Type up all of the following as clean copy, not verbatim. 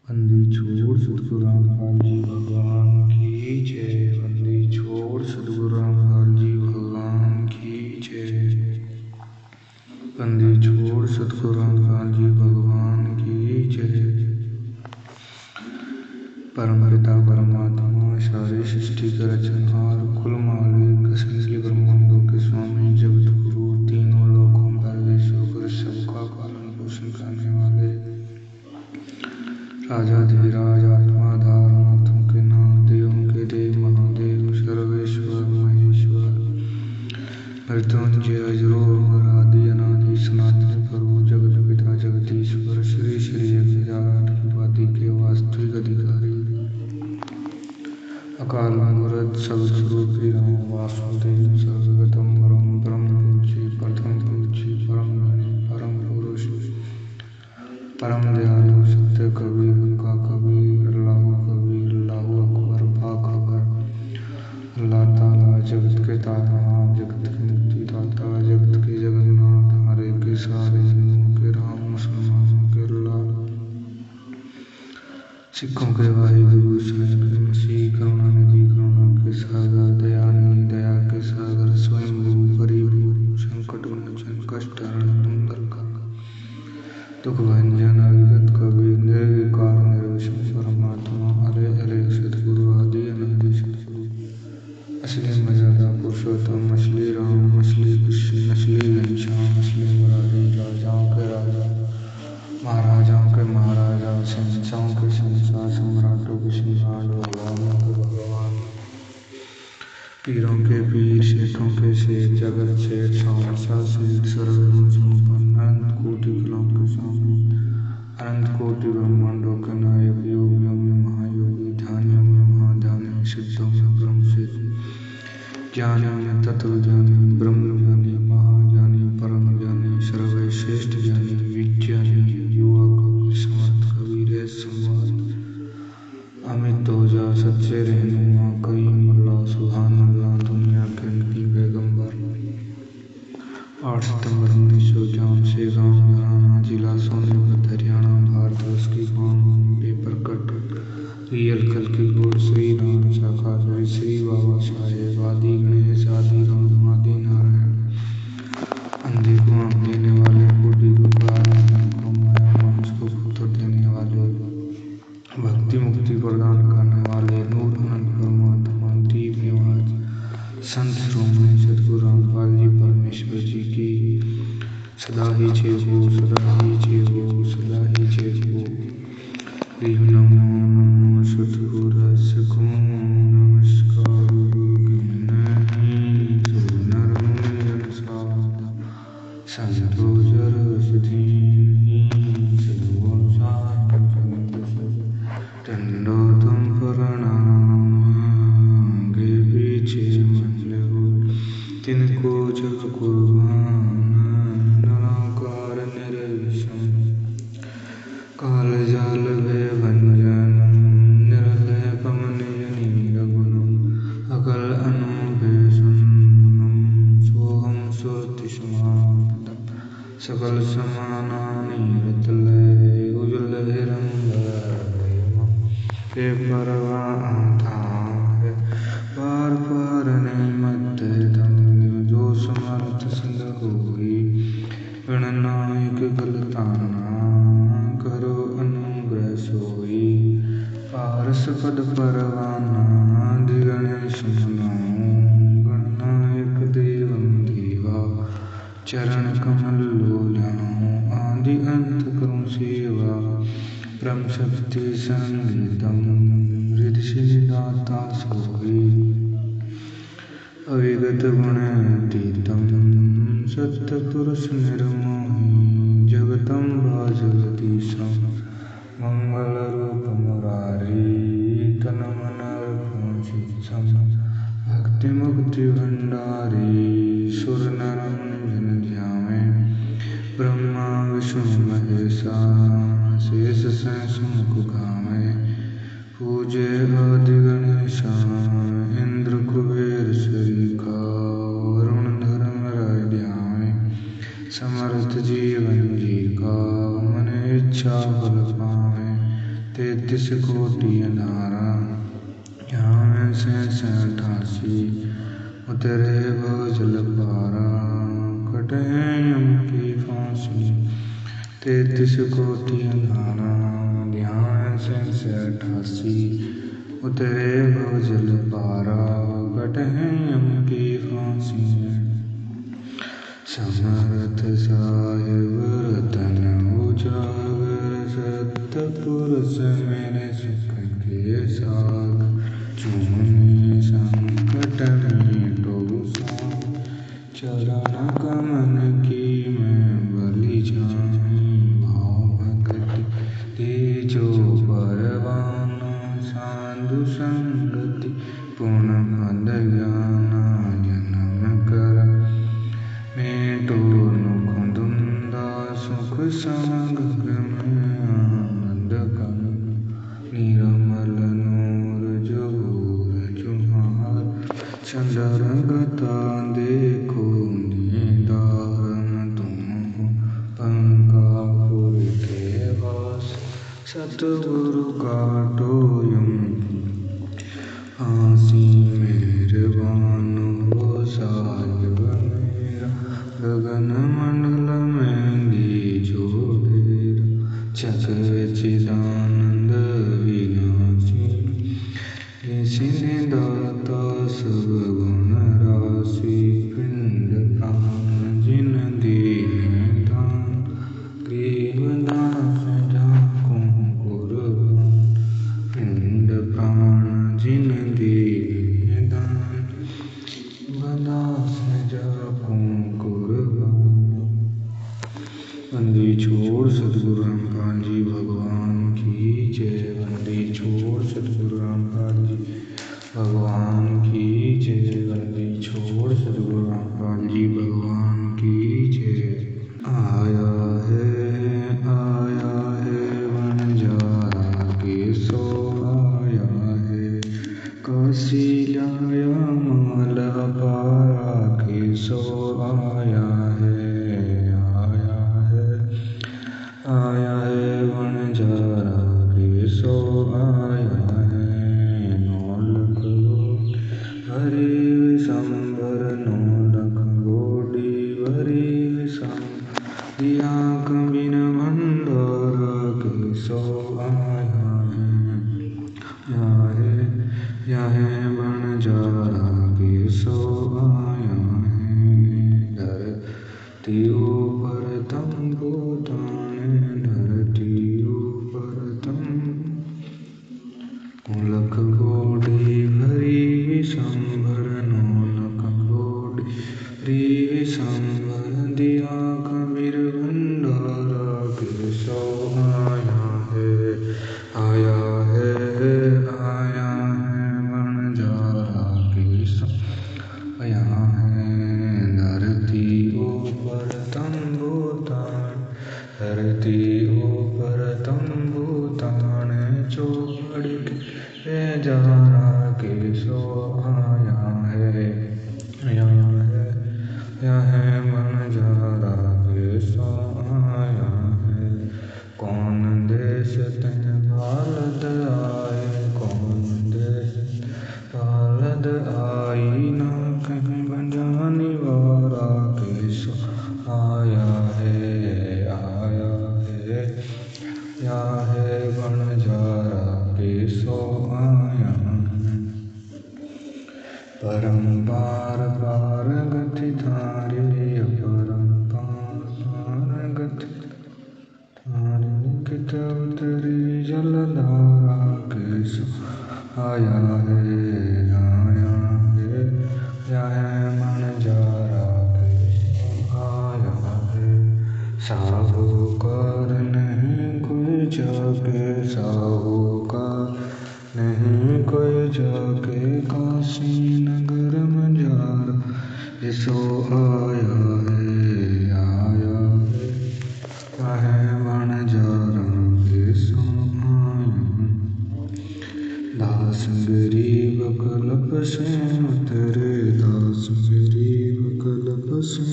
बंदी छोड़ सतगुरु रामपाल जी भगवान की जय। बंदी छोड़ सतगुरु रामपाल जी भगवान की जय। बंदी छोड़ सतगुरु रामपाल जी भगवान की जय। परम पिता परमात्मा सारी सृष्टि का रचनहार कुल मालिक असंख्य ब्रह्मांडों के स्वामी जगत गुरु तीनों लोकों परमेश्वर सबका पालन पोषण करने वाले राजा धीराज आत्माधार नाथों के नाथ देवों के देव महादेव सर्वेश्वर महेश्वर मृत्युंजय अजरोमर आदि अनादि सनातन प्रभु जगत पिता जगदीश्वर श्री श्री 1008 की वादी के वास्तविक अधिकारी अकाल मूर्त सब स्वरूपी राम वासुदेव सर्वगतम परम ब्रह्म पूज्य प्रथम पूज्य परम परम पुरुष परम दयालु सत्य कबीर का कबीर अल्लाह कबीर अल्लाह अकबर बाखबर अल्लाह ताला जगत के तारा जगत के मुक्तिदाता जगत के जगन्नाथ हरे के सारे हिंदुओं के राम मुसलमानों के अल्लाह सिखों के वाहिगुरु ईसाइयों के मसीह करुणा निधि करुणा के सागर दयानिधि दया के सागर स्वयं परिभू संकट मोचन कष्ट हरण मंगल का दुख भंजन अविगत कबीर निर्विकार निर्विषम परमात्मा हरे हरे सतगुरु आदि अनंत सतगुरु असली मर्यादा पुरुषोत्तम असली राम असली कृष्ण असली घनश्याम असली मुरारी राजाओं के राजा महाराजाओं के महाराजा शहंशाहों के शहंशाह सम्राटों के सम्राट भगवानों के भगवान पीरों के पीर शेखों के शेख जगत शेख शाहशाह शेख सर्वगुण संपन्न अनंत कोटि कलाओं के स्वामी अनंत कोटि ब्रह्मांडों के नायक योगियों में महायोगी ध्यानियों में महाध्यानी सिद्धों में ब्रह्म सिद्ध ज्ञानियों में तत्व ज्ञानी ब्रह्म ज्ञानी महाज्ञानी परम ज्ञानी सर्वश्रेष्ठ ज्ञानी विज्ञानी युवक समर्थ कबीर संवाद अमित हो जा सच्चे रहनुमा कईम अल्लाह सुभान अल्लाह दुनिया के नबी पैगंबर 8 सितंबर 1951 से गांव घराना जिला सोनीपत हरियाणा भारतवर्ष की बॉम्बे प्रकट रियल कल की गोड़ श्री राम शाखा श्री बाबा साहेब आदि गणेश आदि राम आदि नारायण अंधे को आँख देने वाले कोटि को कारण को माया मानस को पुत्र देने वाले भक्ति मुक्ति प्रदान करने वाले नूर अनंत परमात्मा दीप निवाज संत श्रोमणी सतगुरु रामपाल जी परमेश्वर जी की सदा ही जय हो सदा ही जय हो सदा ही जय हो। हरि नमो नमो सतगुरस को नमस्कार गुरु नहीं सुनर साध संतो जरस दीनी सदगुरु साध टंडो तुम प्रणाम आगे पीछे मन हो तिनको जग कुर्बान निराकार निर्विषम काल जाल भय भंजन निरलय पवन नीरगुणम अकल अनुभय सुन्नम सोहम सुरति समापदम सकल समानानि रतलय उजल हिरंग के परवाधा है पार पार नहीं मत दम जो समर्थ सिंध होई गणनायक गलताना करो अनुग्रह सोई पारस पद परवाना दिगणेश मनाऊं गणनायक देवं देवा चरण कमल लो जाऊं आदि अंत करूं सेवा ब्रह्म शक्ति संगीतम ऋषि दाता सोई अविगत गुण अतीतम सत्य पुरुष निर्मोही जगतम भाजगदीशम मंगल रूप मुरारी तन मन अर्पण चित्तम भक्ति मुक्ति भंडारी सुर नरम जन ध्यामे ब्रह्मा विष्णु महेशा शेष सहस मुख गामे पूजे आदि गणेशा इंद्र कुबेर शरीका वरुण धर्म राय ध्यामे समर्थ जीवन जी का मन इच्छा फल पावे 33 कोटि अंधारा, यहाँ से 88 उतरे भव जल पारा, कटे यम की फांसी। 33 कोटि अंधारा, यहाँ से 88 उतरे भव जल पारा, कटे यम की फांसी। समर्थ साहिब रतन उजागर, सतपुरुष मेरे सुख के सागर, चूने संकट मिटो सब, चरण कमल की मैं बलि जाऊं, भाव भक्ति दीजो परवाना, साधु संगति पूर्ण पद ज्ञाना, जन्म कर मेटो नुख धुंधा, सुख सागर में आनंद कर, निर्मल नूर जोर जुहार, चंद्रगता देखो निदान, तुम हो पंकापुर के वास, सतगुरु काटो यम फांसी। मेहरबान हो साहिब मेरा, गगन मंडल में दीजो डेरा, सच्चिदानंद विनाशी, निशिन दाता सब गुण राशि, पिंड प्राण जिन दीने दान, गरीबदास जाको कुर्बान, पिंड प्राण जिन दीने दान, गरीबदास जाको कुर्बान। बंदी छोड़ सतगुरु रामपाल जी भगवान की जय, बंदी छोड़ सतगुरु रामपाल जी भगवान की जय, बंदी छोड़ सतगुरु रामपाल जी भगवान की जय। आया है बंजारा केसो, आया है काशी लाया माला पारा केसो, आया है बंजारा केसो, आया है 9 लख गोडी हरि विशंबर, 9 लख गोडी हरि विशंबर, दिया कबिन भंडारा केसो, आया है बंजारा केसो, आया है। धरती ऊपर तंबू ताने, धरती ऊपर तंबू, 9 लख गोडी हरि विशंबर, 9 लख गोडी हरि विशंबर, दिया कबीर भंडारा केसो, आया है बंजारा केसो, आया है। धरती ऊपर तंबू तान, धरती ऊपर तंबू तान, चौपड़ी के जारा केसो, आया है बंजारा केसो, आया है। कौन देश तन बालद आए, कौन देश बालद आई, ना कहीं बंजानी वारा केसो, आया है बंजारा केसो, आया है। परम्पार पार गति थारी, अपरम्पार पार गति थारी, कित उतरी जलधारा केसो, आया है बंजारा केसो, आया है। साहूकार नहीं कोई जाके, साहूकार नहीं कोई जाके, काशी नगर बंजारा केसो, आया है बंजारा केसो, आया। दास गरीब कल्प से उतरे, दास गरीब कल्प से,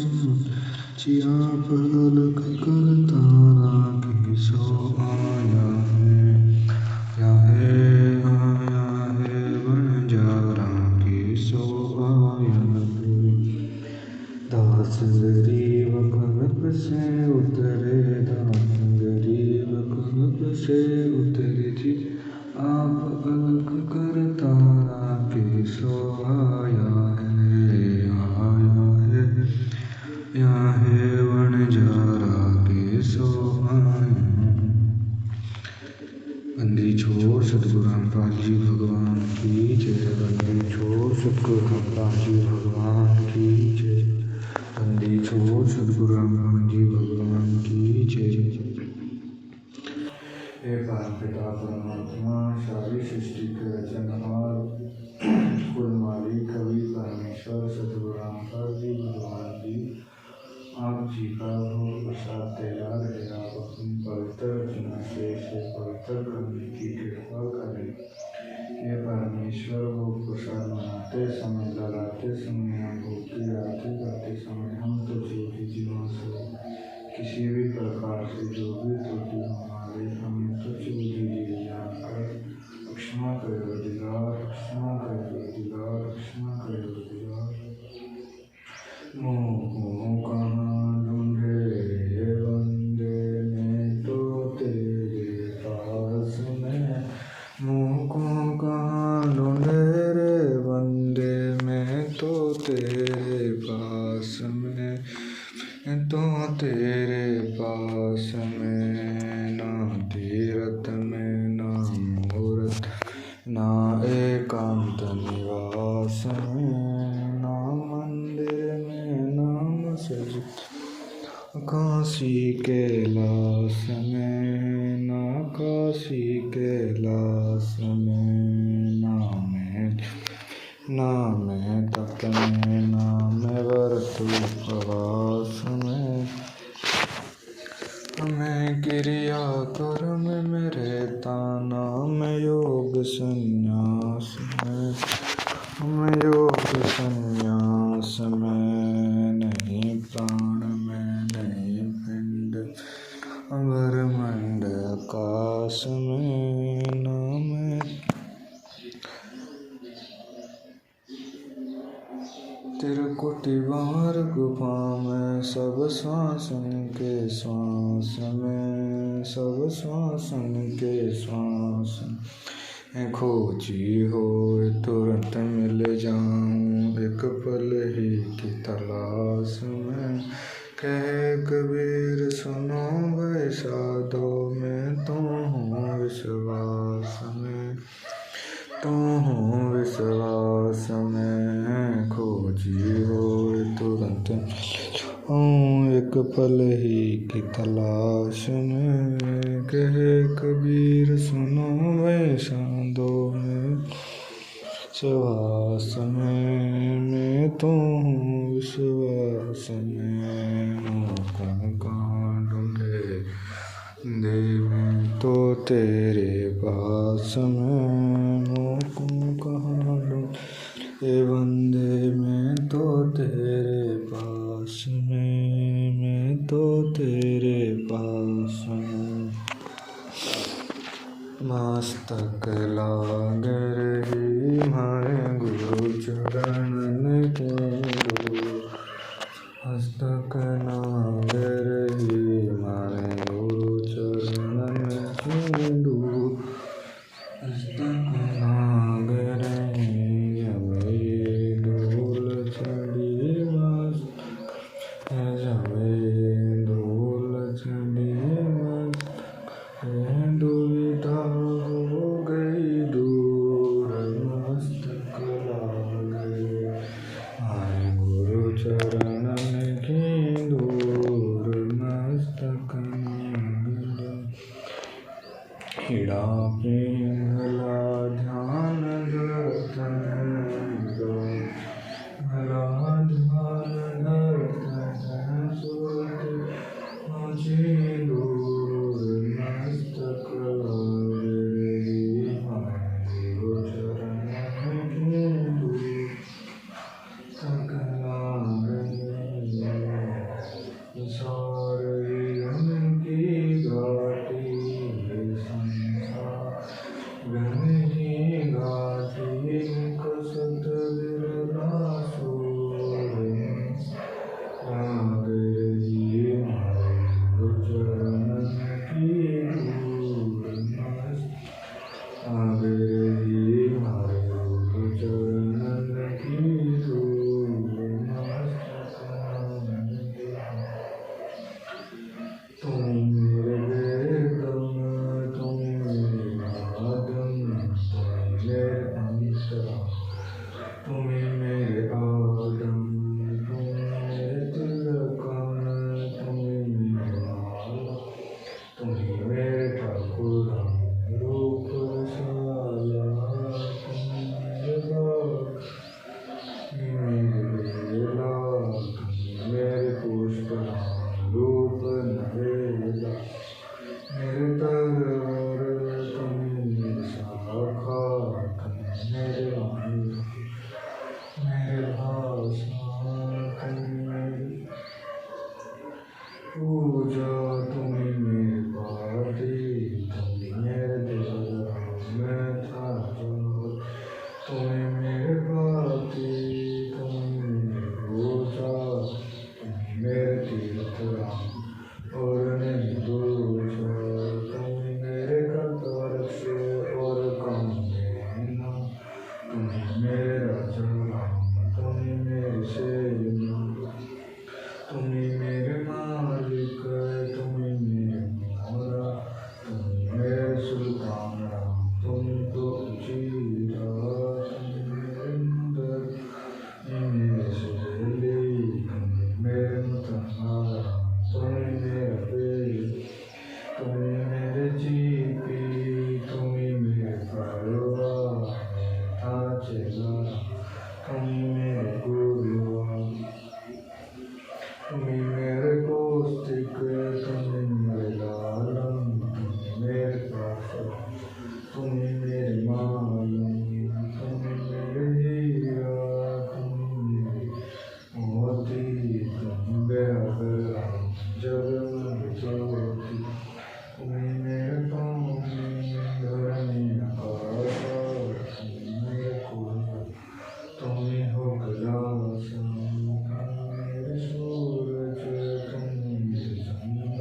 चिया पलक कर तारा केसो, आया है से उतरी थी आप अलग कर तारा के सो आया है यहाँ है वनजारा के सो आया। बंदी छोड़ सतगुरु रामपाल जी भगवान की जय। बंदी छोड़ सतगुरु रामपाल जी भगवान की जय। बंदी छोड़ सतगुरु रामपाल जी भगवान की जय। हे परम पिता परमात्मा सारी सृष्टि के रचनहार कुल मालिक कवि परमेश्वर सतगुरु रामपाल जी भगवान जी आप जी का हो प्रसाद तैयार है। आप अपनी पवित्र रचना से पवित्र करने की कृपा करें। ये परमेश्वर वो प्रसाद मनाते समय लगाते समय हम भोग की आरती करते समय हम तो ज्योति जीवन से किसी भी प्रकार से जो भी त्रुटि हमारे हमें तुच्छ बुद्धि जानकर क्षमा करो दिलार, क्षमा करो दिलार, क्षमा करो दिलार। मोह कहाँ ढूंढे रे बंदे मैं तो तेरे पास में। मोह को कहाँ ढूंढे रे बंदे मैं तो तेरे पास में। मैं तो तेरे पास में ना तीरथ में ना मूरत ना एकांत निवास में ना मंदिर में नाम सज काशी कैलाश में ना काशी कैलाश में ना मैं तप में ना मैं व्रत उपवास में। मैं क्रिया कर्म में रहता ना मैं योग संन्यास में। मैं योग संन्यास में नहीं प्राण में नहीं पिंड ब्रह्मांड आकाश में ना मैं त्रिकुटी बार गुफा में सब श्वासन के श्वास में। सब श्वासन के श्वास में खोजी हो तुरंत मिल जाऊं एक पल ही की तलाश में। कहे कबीर सुनो वैसा दो मैं तो हूँ विश्वास में। तो हूँ विश्वास में खोजी हो तुरंत एक पल ही की तलाश में। कहे कबीर सुनो वैसा दो मैं विश्वास में। मैं तो हूँ विश्वास में। मोह कहाँ ढूंढे देवी तो तेरे पास में। मोह कहाँ ढूंढे बंदे मैं तो तेरे पास में। मैं तो तेरे पास में। मस्तक लाग रही हमारे गुरु चरणन के दूर। मस्तक लाग रही हमारे गुरु चरणन के दूर। मस्तक लाग रही हमें धूल चढ़ी मस्तक हमें धूल चढ़ी मस्तक दुविधा हो गई दूर। मस्तक लाग गए आए गुरु चरणन की दूर। मस्तक लाग हिड़ा पिंगला ध्यान धरत है भला ध्यान धरत है सुरत पहुँची दूर। मस्तक लाग रही हमारे गुरु चरणन की दूर। मस्तक लाग रही सारी उनकी घाटी संसार गहरी घाटी कसत बिरला सूर। लाग रही हमारे गुरु चरणन की दूर। तुम्ही मेरे मालूम, तुम्ही मेरे हीरा, तुम्ही मेरे मोती, तुम बेअगर जगमग ज्योति, तुम्ही मेरे पानी धरनी आकाश, तुम्ही मेरे कुल, तुम्ही हो गिलास, तुम्ही मेरे सूरज, तुम्ही मेरे चंद्र,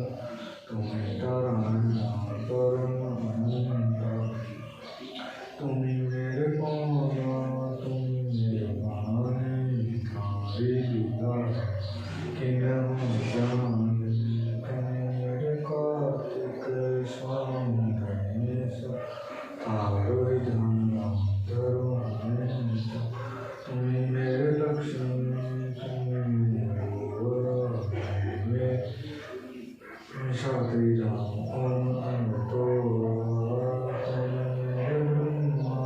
तुम्ही तारांना परम आनंदा, तुम्ही मेरे पाना, तुम्ही मेरे पानी, तुम्हारी लीला किन्हु जाने, तुम्ही मेरे कार्तिक स्वामी गणेश, तारो ध्यान धरो हमेश, तुम्ही मेरे लक्ष्मी, तुम्ही मेरे गोरा, शादी राम ओम तो, तुम्ही मेरे ब्रह्मा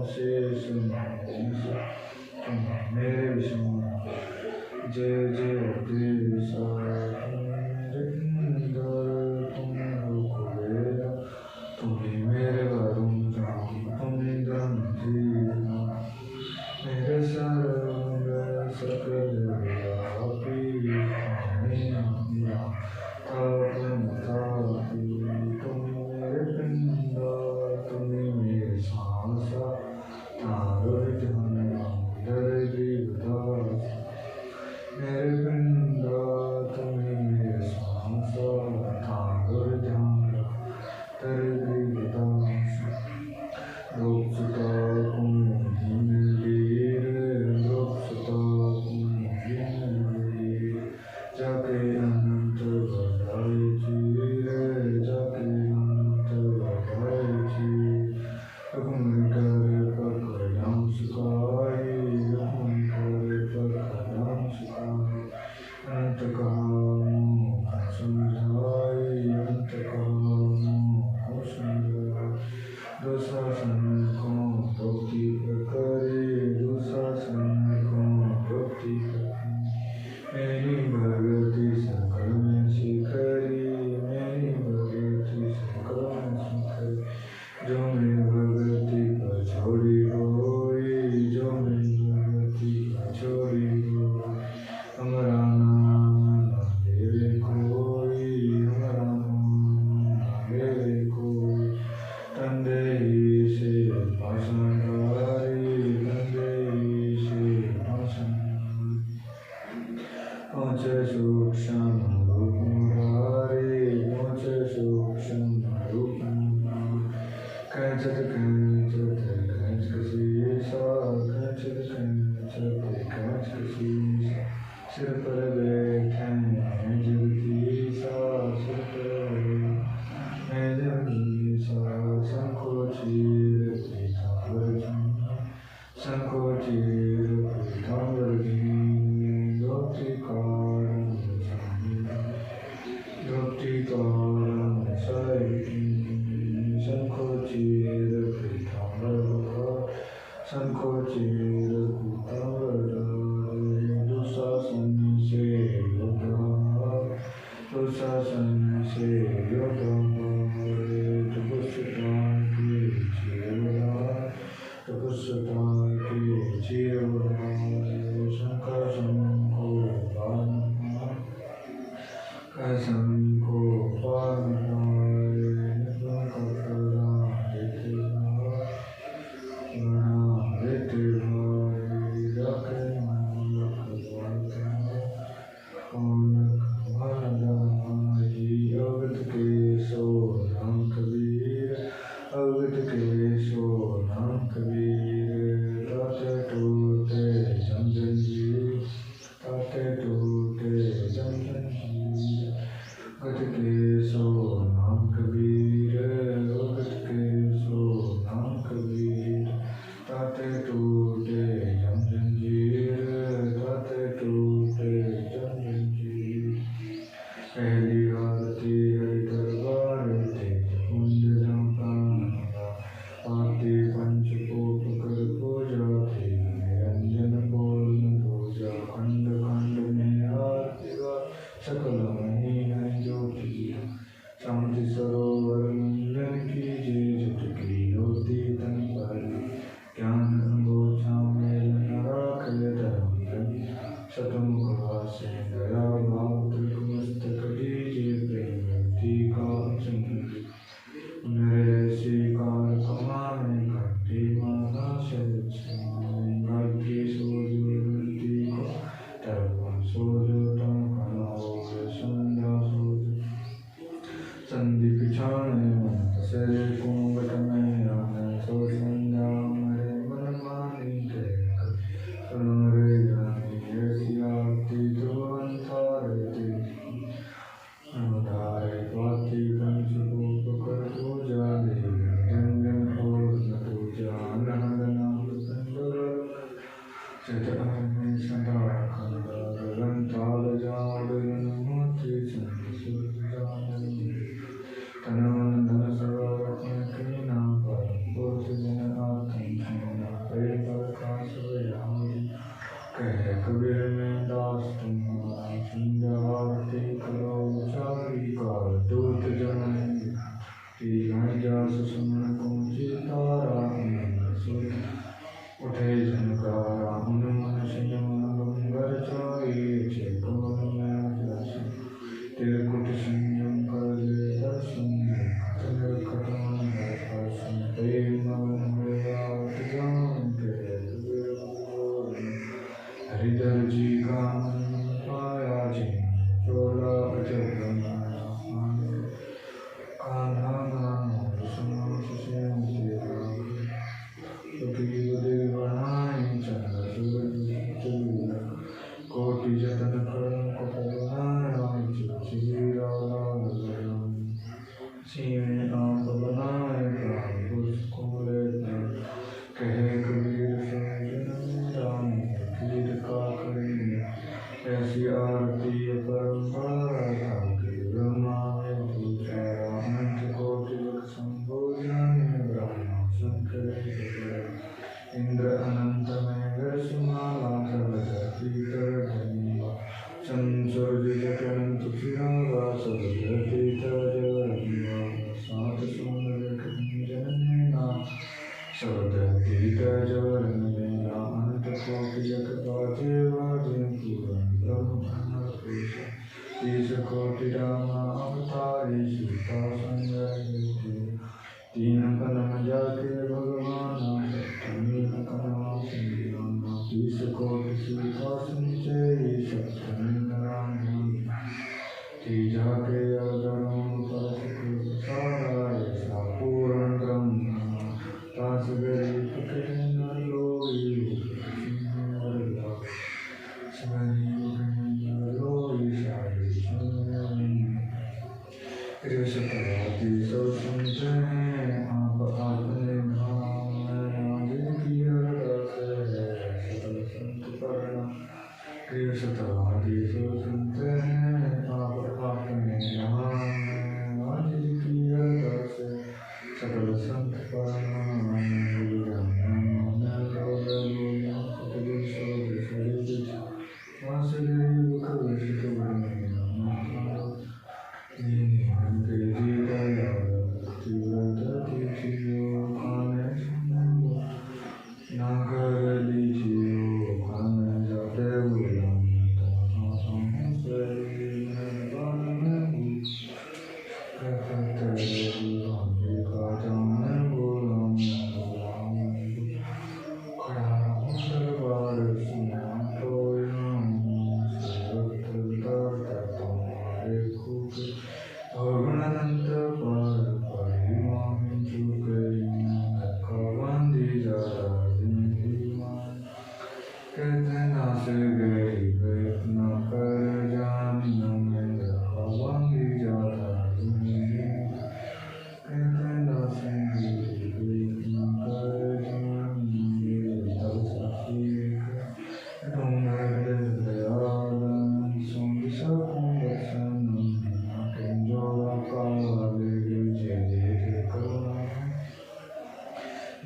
शेष महेश, तुम्ही मेरे विष्णु जय जय देसा, तुम्ही मेरे इंद्र, तुम्ही हो कुबेर, तुम्ही मेरे वरुण राम, तुम्ही गंधीरा, मेरे सर्व सकल व्यापी, तुम्ही आज्ञा तापी, तुम्ही मेरे पिंड, तुम्ही मेरे सांस, तारो ध्यान धर जीवदास, मेरे पिंड, तुम्ही मेरे सांस, तारो ध्यान धर जीवदास, लोकसुता कुमुदीन वीर, लोकसुता कुमुदीन वीर, जाके अनंत बधाई चीर, जाके अनंत बधाई चीर, हुक्म कर पकड़म सुखाई, हुक्म कर पकड़म सुखाई, अनंत कामों समझाई, अनंत कामों समझाई, दुशासन को भक्ति करे, दुशासन को भक्ति करे, मेरी भगति सकल में शिखरी, मेरी भगति सकल में शिखरी, जो मेरी भगति पर छोड़ी होई, जो मेरी भगति पर छोड़ी होई, हमारा नाम न लेवे कोई, हमारा नाम न लेवे कोई, तंदेही से भाषणकारी, तंदेही से भाषणकारी, पहुँचे सूक्ष्म रूप मुरारी, पहुँचे सूक्ष्म रूप मुरारी, कैंचत कैंचत कैंच शीशा, कैंचत कैंचत कैंच शीशा, सिर पर बैठे हैं जगदीशा, सिर पर बैठे हैं जगदीशा, शंखो चीर पीतांबर झुंझुन, शंखो चीर पीतांबर झुंझुन, धोती कारण साई, शंखो चीर पीतांबर, शंखो चीर पीतांबर, दुशासन से योद्धा, दुशासन से योद्धा, तपस्वितां की जीवदान, तपस्वितां की जीवदान, शंकर शंको पालना, शंको पालना, निपुण कपड़ा देते भाई, बना देते भाई, रखे मालक बाता, कौनक भरदाई, अवध के सो नाम कबीर, अवध के सो नाम कबीर, ताते टूटे जंजीर, ताते टूटे जंजीर, अवध के सो नाम कबीर, अवध के सो नाम कबीर, ताते टूटे जंजीर, ताते टूटे जंजीर, पहली आरती हरि दरबार ते कुंज जंपाना, आरती पंचकोट शब्द गीत जवन मेरा अनंत कोटि जग बाजे बाजे पूरन ब्रह्म पुरुष ईश कोटि रामा अवतारी सीता संजय तीन कलम जाके भगवान सप्तमी कलम सिंह ईश कोटि सीता संजय सप्तमी राम तीजा के अवतरों पर सारा ऐसा पूर्ण ब्रह्म तास गरीब कृष्ण लोई कृष्णपति सो सुनते हैं आप अपने धाम में जिनकी अरदास है सकल संत प्रणाम कृष्णपति सो सुनते हैं आप अपने धाम में जिनकी अरदास है सकल संत प्रणाम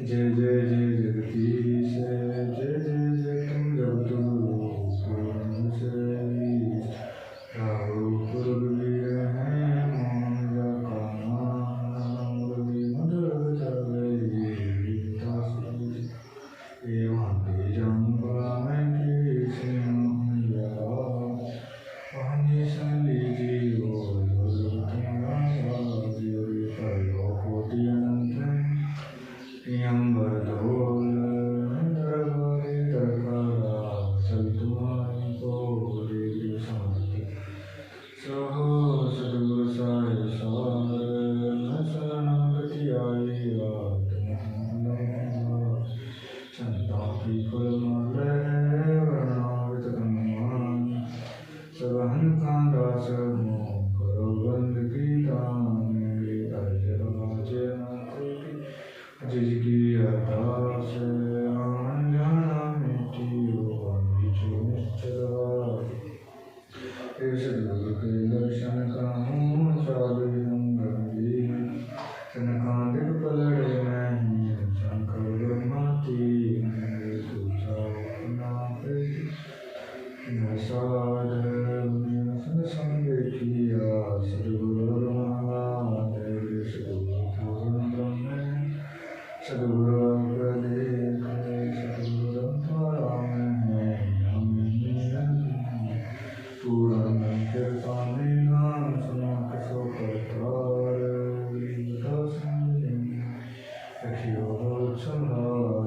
जय जय जय जगदीश जय जय जय तुम जगदुरु पूर्ण से राहु गुरुवीर हैं मोहन का नाम मधुर चले एवं बीजंबा में कृष्ण पानी सली जीवो कोटि अनंत यंबरदोल दरबारे दरबारा चल तुम्हारी बोले शांति सहो सदगुरु साय सार न शरणागति आई चंदा की फुलमाला वर्णावृत कमान सबहन का दास मोह करो बंदगी दान अर्जन बाजे जिसकी अरदास अनजाना मिट्टी बिछो निश्चर इस दुर्ग के दर्शन कहूँ साधु संगी सनकांदिक पलड़े नहीं शंकर माती साध संग किया सदगुरु महादेव सदगुरु ब्रह्म सदगुरु प्रदेश सदगुरु राम है पूर्ण कीर्तन नाम सुना कसो करतार रखियो संहार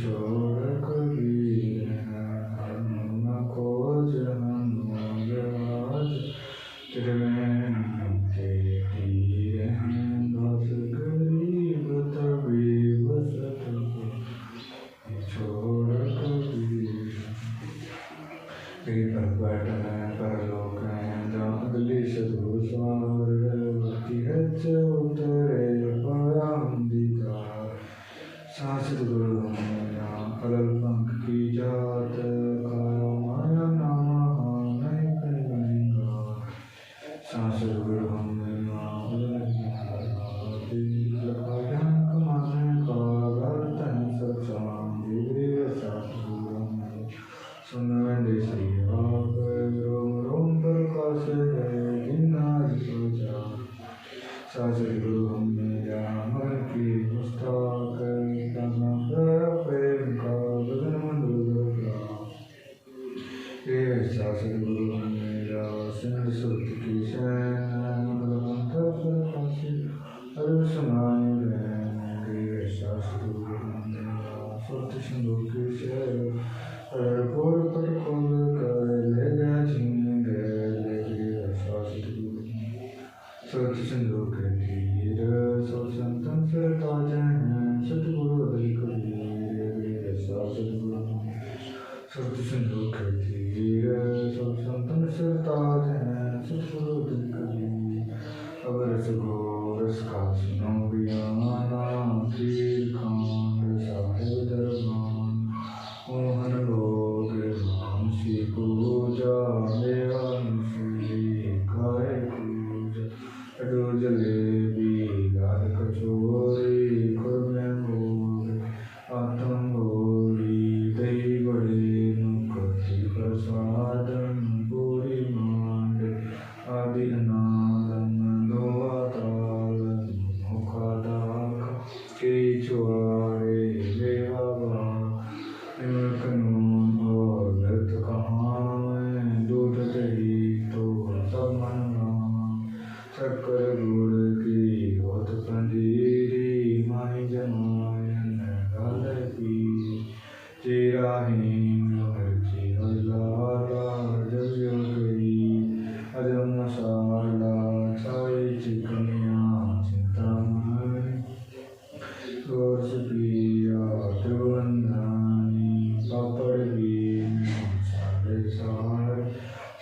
छोड़ कबीर हम न खोज हम व्यवाज त्रिवेणी के तीर हैं बस गरीब तबीब सतगुरु छोड़ कबीर परलोक हैं जहाँ अगली सदगुरु स्वामी है उतरे परामदिता सतगुरु अलल पंख की जात कायो माया नामा नहीं करेगा सतगुरु ज्ञान कमाने का गर्तन सत्संग सुन श्री आप रोम रोम प्रकाश है गिनार सोचा सतगुरु हमें मन की मुस्ताक प्रेम का बदन मंडल सतगुरु मेरा सिंध सुत की सैन अरे सुनाए सतगुरु मेरा सुत सिंधु की सैन बोल पर खोल कर ले गया छीन ले गया सतगुरु सत सिंधु के तीर सब संतन से ताजे हैं सतगुरु हरि कबीर सतगुरु सत सिंधु के तीर सब संतन से ताजे हैं सतगुरु हरि कबीर अब रस गो रस का सुनो बियाना तीर खान साहिब दरबान मोहन भोग मानसी पूजा देवांशी काय पूजा अडो जलेबी लाल कचोरी खुरमे भोग आतम भोरी दही बड़े मुखती प्रसादम पूरी मांड आदि अनादम दोआ तालम मुखादाख के चुआरे देवा कानून और व्यर्थ कहाँ दूध दही तो सब मनवा शक्कर गुड़ की होत पंजीरी माही जमायन गाल पी चीरा हींग मिर्ची लाला जब जो गई अजम मसाला छाई चिकनिया चिंतामणि गोश पिया त्रिवंदानी पापड़ भी सारे सार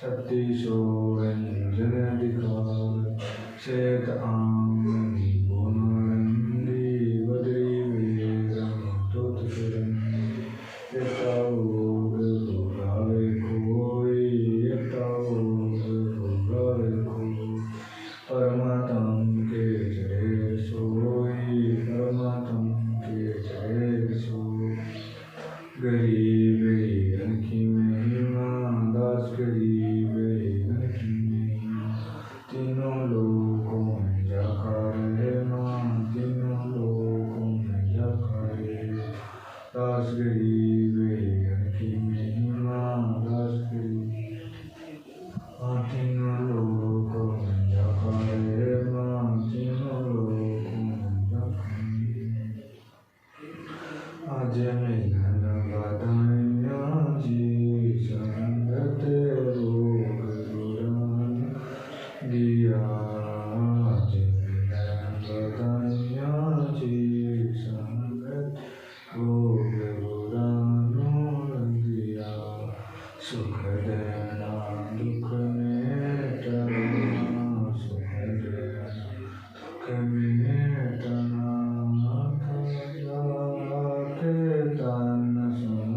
छत्तीसो व्यंजन अधिकार श्वेत आंगनी बोनरंदी बद्री वेदम तोत सुरंदी एकता भोग भोगावे कोई एकता भोग भोगावे कोई परमात्म के जय सोई परमात्म के जय सोई गरीब अनकी महिमा दास गरीब अनकी महिमा तीनों लोगों में जाकर है माँ तीनों लोगों में जाकर दास गरीब अनकी महिमा दास गरीब तीनों लोगों में जाकर है माँ तीनों लोगों में जाकर आज मिलन बधाइयाँ जी संगत रोग दुरान दिया आज मिलन बधाइयाँ जी संगत रोग दुरान दिया सुख देना दुख में टलना सुख देना दुख में टलना तन सुन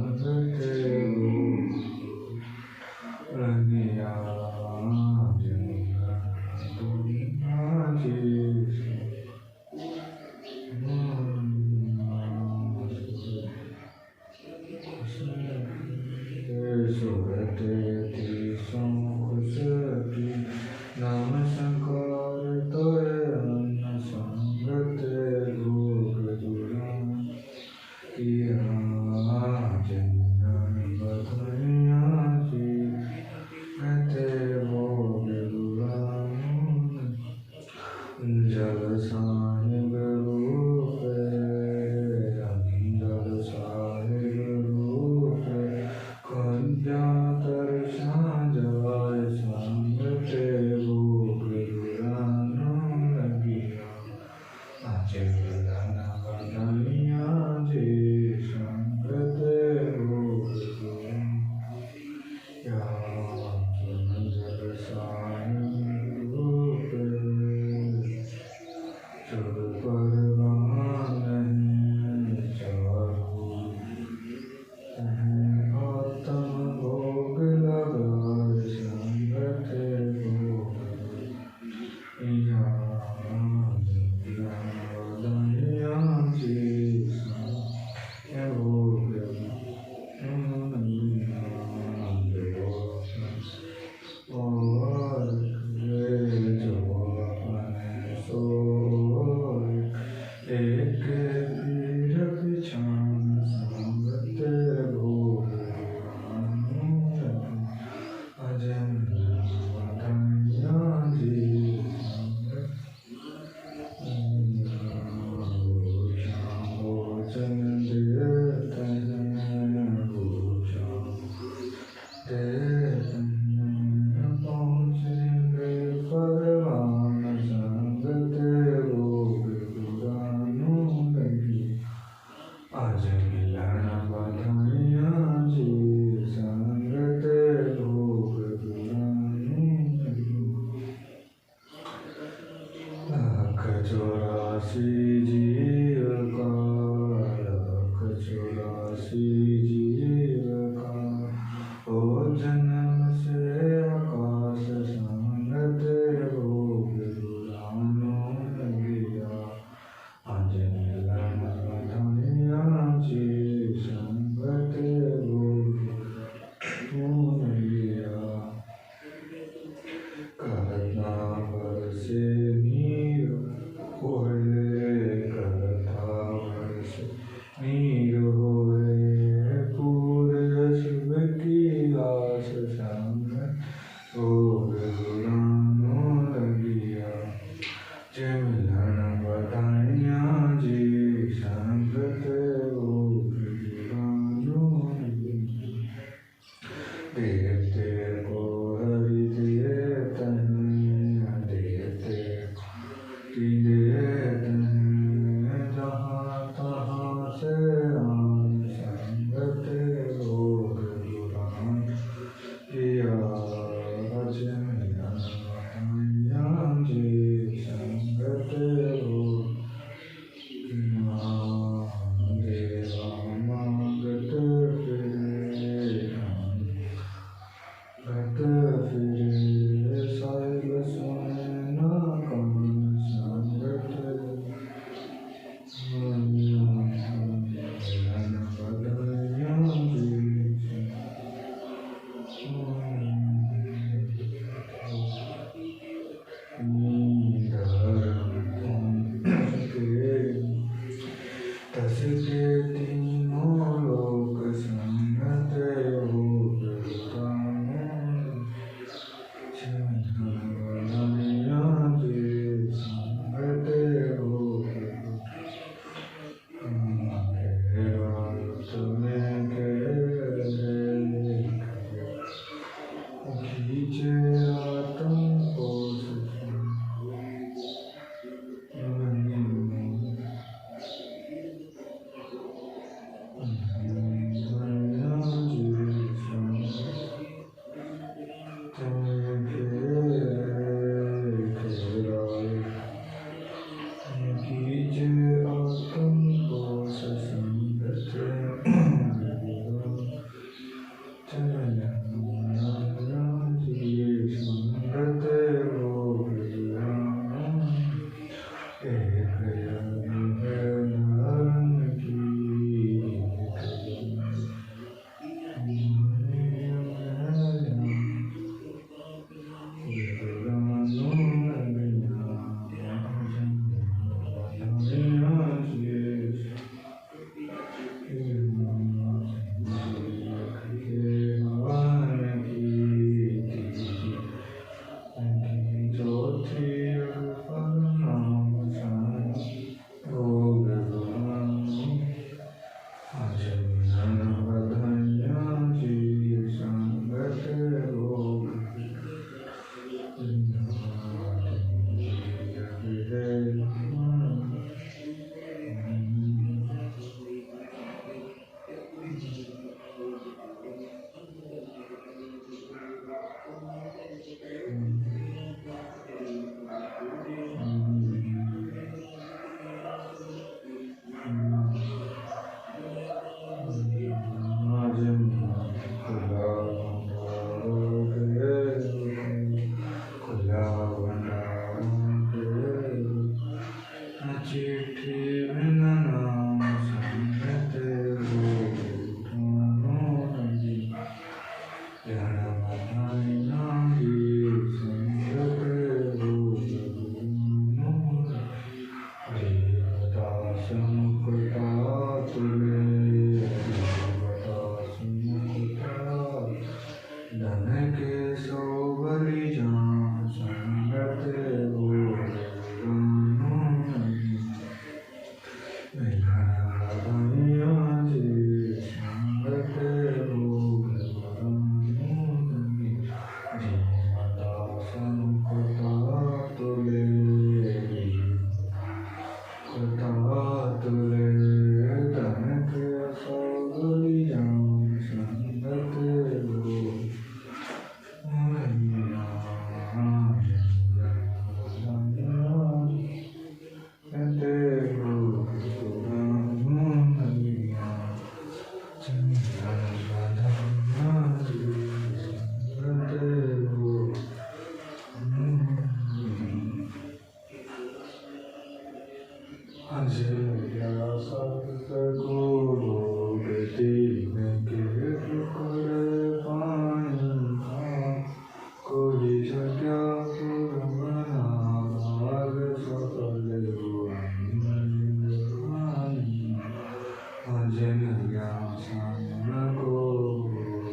जिन ज्ञान को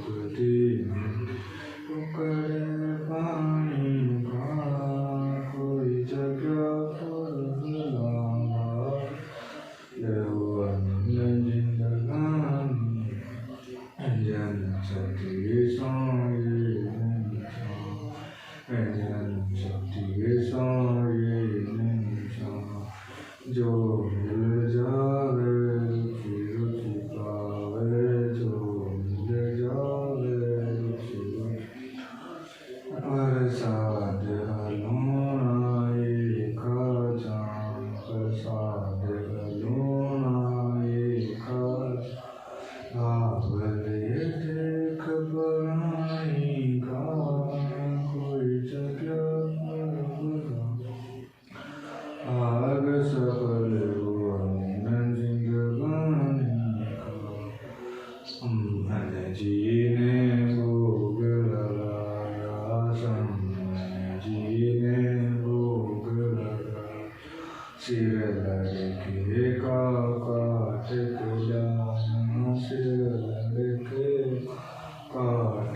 गति उकड़े पानी का कोई जगह पर बुलावा जिंदगानी जन सती सोए जन सती सोए जो मिल जावे फिर पावे जो मिल जावे प्रसाद हलूनाई का जान प्रसाद हलूनाई का आवले देख बनाई का कोई जगह आग सफल हुआ जिंदगानी का मन जीने भोग लगाया मन जीने भोग लगा सिर लड़के का काट जाना सिर लड़के काट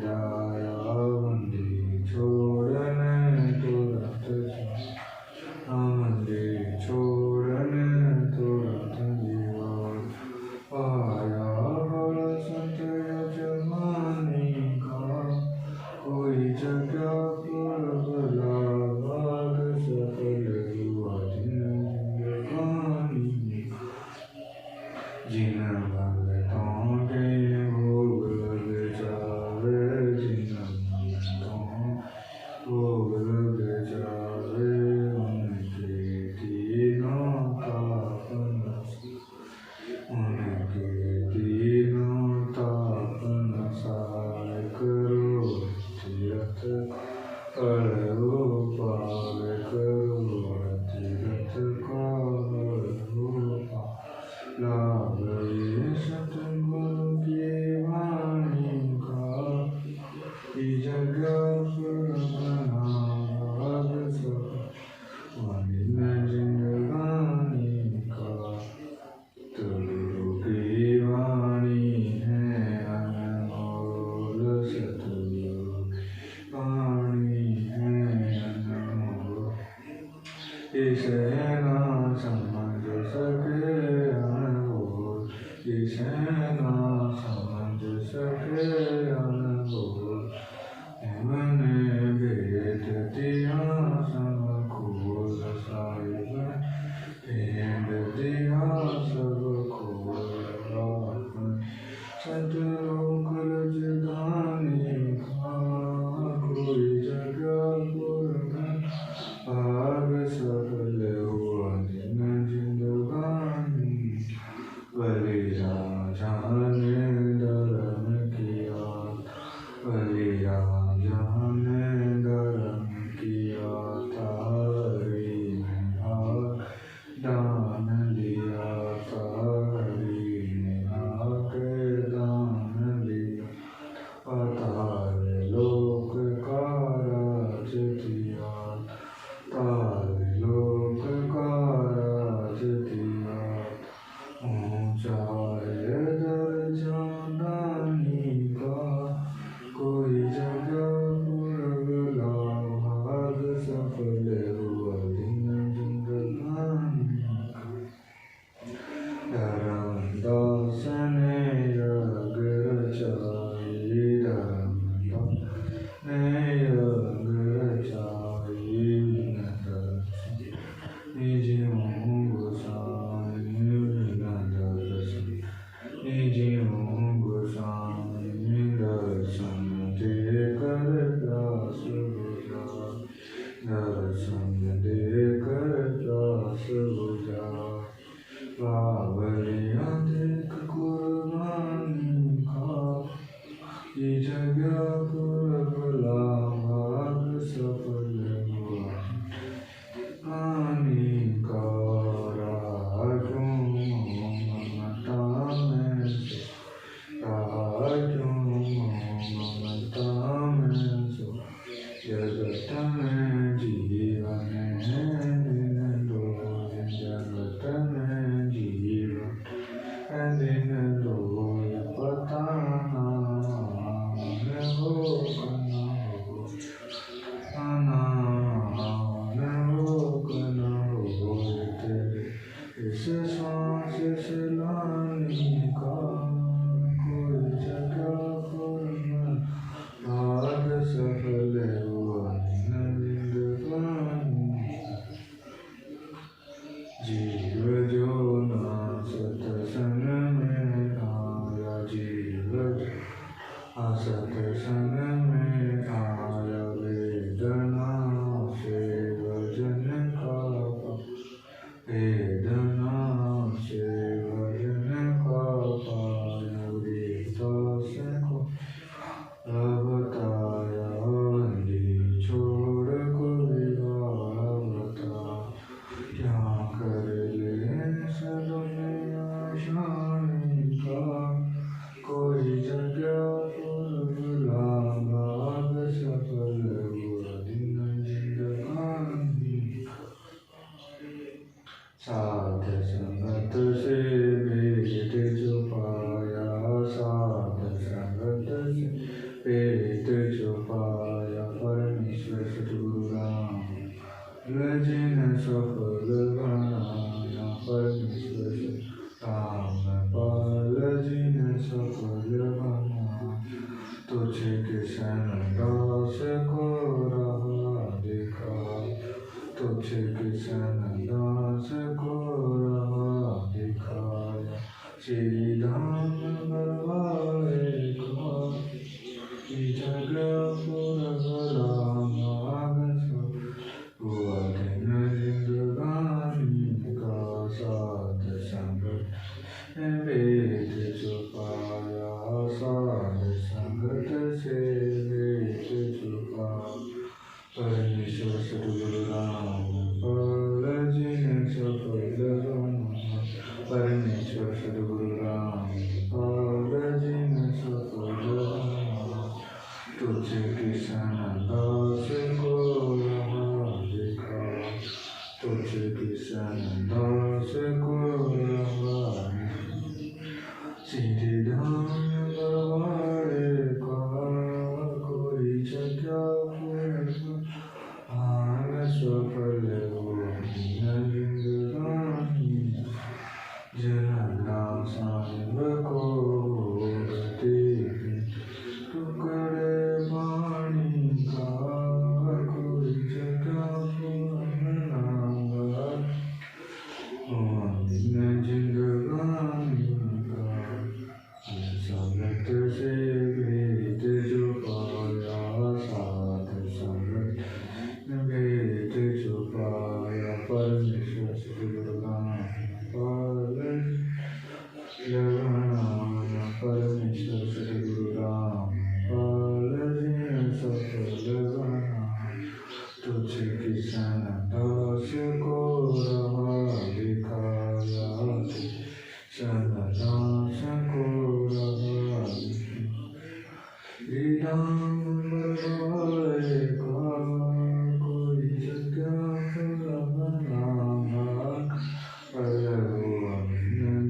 जाया बंदी छोड़ने तुरंत बंदी छोड़ने तुरंत दीवार आया बड़ा संत जमाने का कोई जगह पर भला भाग सफल हुआ जिंदगानी जिन भगतों के भोग लग जावे जिन भगतों भोग लग जावे उनके तीनों तापन साय करो तीरथ करो पावे करो तीरथ करो लाभ ये सतगुरु की वाणी का जगह पर बना भाग सब वाणी में जिंदगानी का गुरु की वाणी है अनमोल सतगुरु वाणी है अनमोल इसे ना समझ सके अनमोल इसे ना समझ सके अनमोल मैंने भेद दिया सब खोल साहिब भेद दिया सब खोल सतलोक रजधानी का कोई जगह पर भाग सफल हुआ जिंदगानी बलिया जाने धर्म किया बलिया जाने धर्म किया था दान लिया था हरि ने आके दान लिया पाताल लोक का राज दिया ताल लोक का राज दिया ऊंचा दर्जा नानी का कोई जगह बुला भाग सफल हुआ जिंदगानी धर्मदास ने यज्ञ रचाई धर्मदास ने यज्ञ रचाई निज मुँह गोसाई बिना दर्शन दिन रोज बताना हो कना हो आना हो कना हो तेरे इस सांस से लाने का कोई जगह पर आज सफल हुआ जिंदगानी जीव जो ना सत्संग में आया जीव असत्संग में आया वेदना से वजन का वेदना से वजन का पाया गीता से को बताया बंदी छोड़ को विवाह बता क्या कर ले सदुनिया शानी का कोई जगह बुला भाग सफल हुआ दिन जिंदगानी साध संगत से भेद जो पाया साध संगत से भेद जो पाया परमेश्वर सतगुरु राम लजिन सफल बनाया परमेश्वर राम पाल जिन सफल बना तुझे किशन दास को रहा दिखा तुझे किशन दास को रहा दिखाया श्री धाम बरवाए को की जगह पुरगला हुआ दिन जिंदगानी का साध संगत वेद जो पाया साध संगत से वेद जो पाया परमेश्वर सतगुरु राम पाल जिन सफल बना परमेश्वर सतगुरु राम पाल जिन सफल बना तुझे किशन दास को रहा दिखा तुझे किशन दास को रहा सीधे धाम बरवाड़े का कोई जगह आन सफल हुआ जिंदगानी जनना साहिब को गति टुकड़े पानी का कोई जगह बनावा जिंदगानी का संगत से भेद जो पाया साध संगत भेद जो पाया परमेश्वर सतगुरु राम पाल लगाना परमेश्वर सतगुरु राम पाल जिन सफल बना तुझे किशन दास को रहा दिखाया शन दास को रहा राम बरवाड़े का कोई जगह बनावा पल हुआ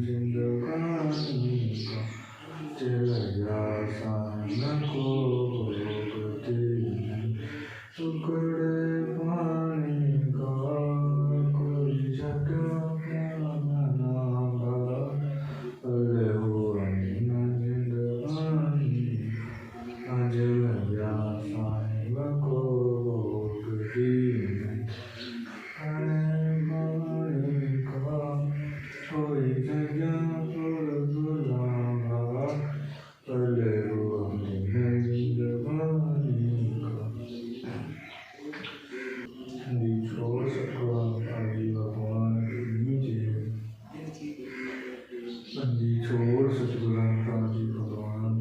जिंदगानी का चल गया सान को गति टुकड़े पानी का कोई जगह बनावा पल हुआ जिंदगानी जल गया साहिब को गति पानी का कोई जगह बुलावा पल हुआ जिंदगानी का छोड़ सको आदि भगवान नीचे बंदी छोड़ सतगुरु आदि भगवान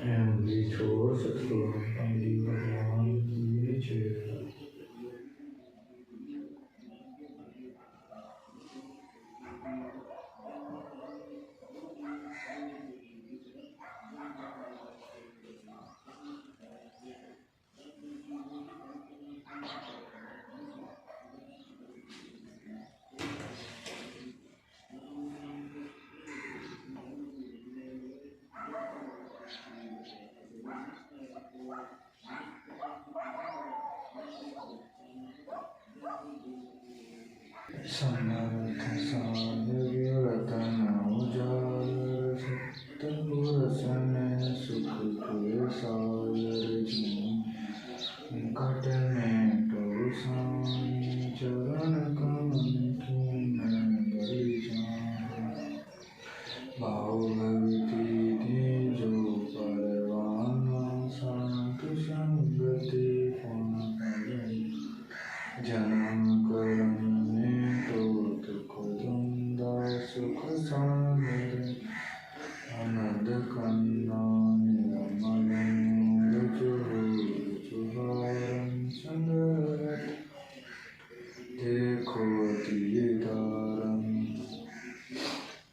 बंदी छोड़ सतगुरु आदि भगवान नीचे समर्थ साधु रतन उजागर सत्पुरुष में सुख के सागर कट में तो साई चरण कमल की बड़ी भाव भक्ति थी जो परवाना साधु संगति जन्म कर्म में तो दुख धुंधा सुख सागर आनंद कन्ना निरमल जुहारम संगत देखो दीदारम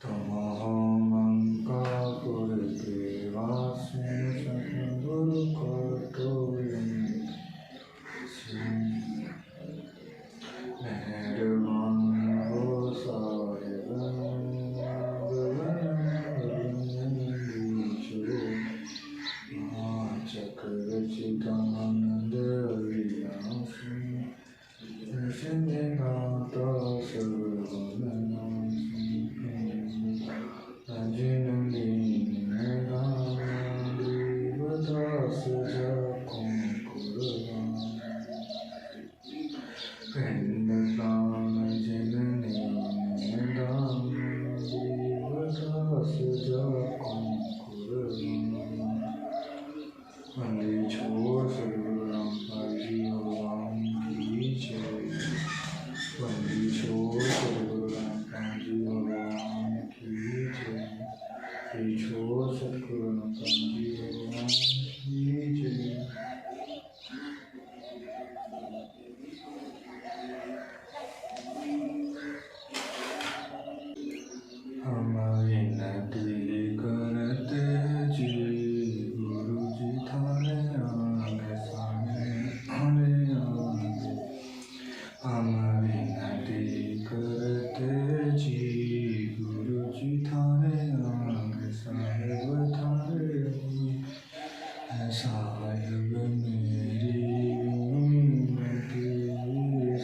तुम हो मंकापुर के वासी सतगुरु को टोले चिदानंद अविनाशी निनाता सर्वनाशी अजिन लीन देवदास जपं कुर्वाण पिंड प्राण जननी देवदास जपं कुर्वाण वंदे छोड़ सद्गुरु रामपाल जी भगवान की जय। वंदे छोड़ सद्गुरु रामपाल जी भगवान की जय। वंदे छोड़ सद्गुरु रामपाल जी भगवान की जय। हमारी नदी करते जी गुरु जी थाने आगे सामने आने आगे हमारी नदी करते जी गुरु जी थाने आगे साहेब थाने साहेब मेरी विनती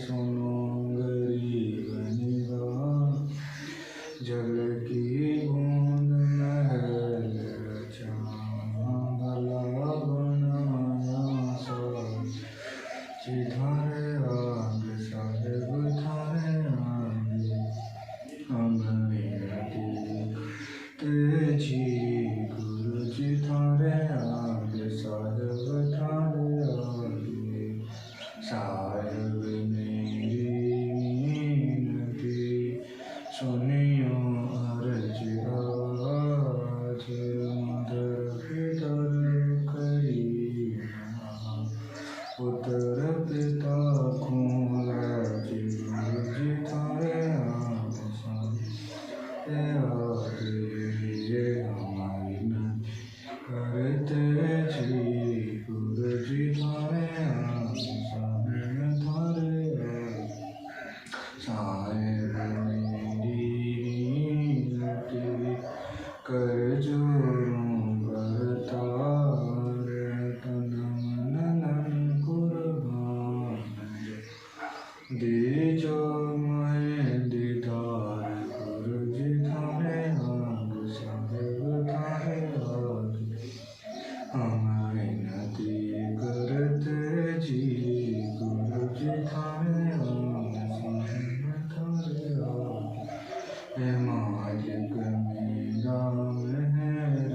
सुनो गरीब निगाह जल की बूंद महल भला बनाया सिधारे आगे साहेब थारे आगे हम विनती तेजी गुरु जी थारे आगे साहेब थारे आगे साहेब मेरी विनती सुनियो अर्ज आज मदर पितर करी पुत्र पिता खूराज गुरु जी थारे आगे हमारी करते जी गुरु जी थारे आगे थारे साहेब कर जोरूं करतार तन मन कुर्बान दीजो मैं दीदार गुरु जी थारे आगे साहेब थारे आगे हम विनती करते जी गुरु जी थारे आगे साहेब थारे आगे मालिक मेरा मेहर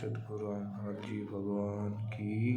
सद्गुरु हर जी भगवान की